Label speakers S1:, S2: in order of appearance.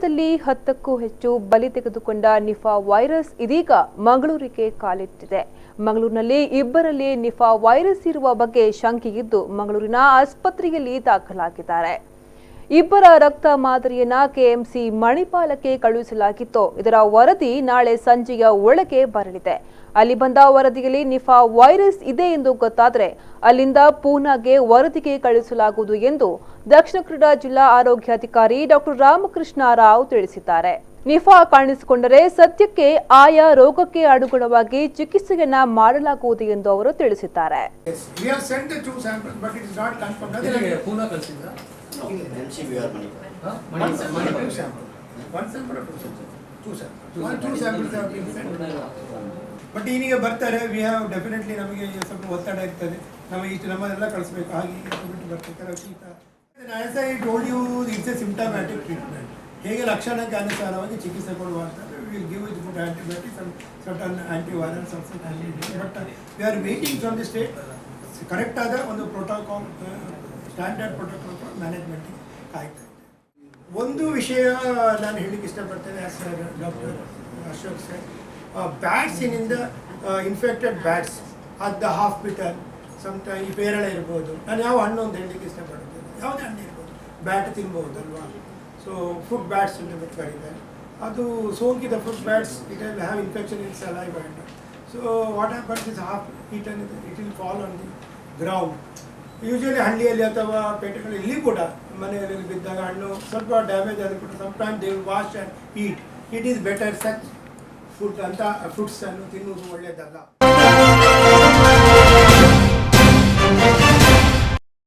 S1: ಮಂಡ್ಯದಲ್ಲಿ 10ಕ್ಕೂ ಹೆಚ್ಚು ಬಲಿ ತೆಗೆದುಕೊಂಡ ನಿಫಾ ವೈರಸ್ ಇದೀಗ ಮಂಗಳೂರಿಗೆ ಕಾಲಿಟ್ಟಿದೆ. ಮಂಗಳೂರಿನಲ್ಲಿ ಇಬ್ಬರಲ್ಲಿ ನಿಫಾ ವೈರಸ್ ಇರುವ ಬಗ್ಗೆ ಶಂಕೆಯಿದ್ದು ಮಂಗಳೂರಿನ ಆಸ್ಪತ್ರೆಯಲ್ಲಿ ದಾಖಲಾಗಿದ್ದಾರೆ. ಇಬ್ಬರ ರಕ್ತ ಮಾದರಿಯನ್ನ ಕೆಎಂಸಿ ಮಣಿಪಾಲಕ್ಕೆ ಕಳುಹಿಸಲಾಗಿತ್ತು. ಇದರ ವರದಿ ನಾಳೆ ಸಂಜೆಯ ಒಳಗೆ ಬರಲಿದೆ. ಅಲ್ಲಿ ಬಂದ ವರದಿಯಲ್ಲಿ ನಿಫಾ ವೈರಸ್ ಇದೆ ಎಂದು ಗೊತ್ತಾದರೆ ಅಲ್ಲಿಂದ ಪೂನಾಗೆ ವರದಿಗೆ ಕಳುಹಿಸಲಾಗುವುದು ಎಂದು ದಕ್ಷಿಣ ಕನ್ನಡ ಜಿಲ್ಲಾ ಆರೋಗ್ಯಾಧಿಕಾರಿ ಡಾಕ್ಟರ್ ರಾಮಕೃಷ್ಣ ರಾವ್ ತಿಳಿಸಿದ್ದಾರೆ. ನಿಫಾ ಕಾಣಿಸಿಕೊಂಡರೆ ಸದ್ಯಕ್ಕೆ ಆಯಾ ರೋಗಕ್ಕೆ ಅನುಗುಣವಾಗಿ ಚಿಕಿತ್ಸೆಯನ್ನ ಮಾಡಲಾಗುವುದು ಎಂದು ಅವರು ತಿಳಿಸಿದ್ದಾರೆ.
S2: ಬಟ್ ಈಗ ಬರ್ತಾರೆ, ವಿ ಹ್ಯಾವ್ ಡೆಫಿನೆಟ್ಲಿ ನಮಗೆ ಸ್ವಲ್ಪ ಒತ್ತಡ ಇರ್ತದೆ, ನಮಗೆ ಇಷ್ಟು ನಮ್ಮನ್ನೆಲ್ಲ ಕಳಿಸ್ಬೇಕು, ಹಾಗೆ ಬಿಟ್ಟು ಬರ್ತಾರೆ ಶೀತ. As I told you, it's a symptomatic treatment. ಹೇಗೆ ಲಕ್ಷಣಕ್ಕೆ ಅನುಸಾರವಾಗಿ ಚಿಕಿತ್ಸೆ ಕೊಡುವ ಅಂತಂದರೆ will give it food antibiotics and certain antivirals also can be given. But we are waiting from the state correct ಆದ ಒಂದು ಪ್ರೋಟೋಕಾಲ್, ಸ್ಟ್ಯಾಂಡರ್ಡ್ ಪ್ರೋಟೋಕಾಲ್ ಮ್ಯಾನೇಜ್ಮೆಂಟಿಗೆ ಕಾಯ್ತಾ ಇದೆ. ಒಂದು ವಿಷಯ ನಾನು ಹೇಳಲಿಕ್ಕೆ ಇಷ್ಟಪಡ್ತೇನೆ, ಆಸ್ ಡಾಕ್ಟರ್ ಅಶೋಕ್ ಸರ್, ಬ್ಯಾಟ್ಸಿನಿಂದ infected bats at the hospital sometime ಈ ಪೇರಳ ಇರ್ಬೋದು, ನಾನು ಯಾವ ಹಣ್ಣು ಅಂತ ಹೇಳಲಿಕ್ಕೆ ಇಷ್ಟಪಡ್ತೇನೆ, ಯಾವುದೇ ಹಣ್ಣು ಇರ್ಬೋದು, ಬ್ಯಾಟ್ ತಿನ್ಬೋದಲ್ವಾ. ಸೊ ಫುಡ್ ಬ್ಯಾಟ್ಸ್ ಅಂತ ಬಿಟ್ಟು ಕರೀತಾರೆ, ಅದು ಸೋಂಕಿದ food bats it will have infection in saliva. So what happens is half eaten it will fall on the ground. Usually ಹಳ್ಳಿಯಲ್ಲಿ ಅಥವಾ ಪೇಟೆಗಳಲ್ಲಿ ಇಲ್ಲಿ ಕೂಡ ಮನೆಯಲ್ಲಿ ಬಿದ್ದಾಗ ಹಣ್ಣು ಸ್ವಲ್ಪ ಡ್ಯಾಮೇಜ್ ಆದರೂ ಕೂಡ sometime they will wash and eat. It is better such food ಅಂತ ಫ್ರೂಟ್ಸ್ ಅನ್ನು ತಿನ್ನುವುದು ಒಳ್ಳೆಯದಲ್ಲ.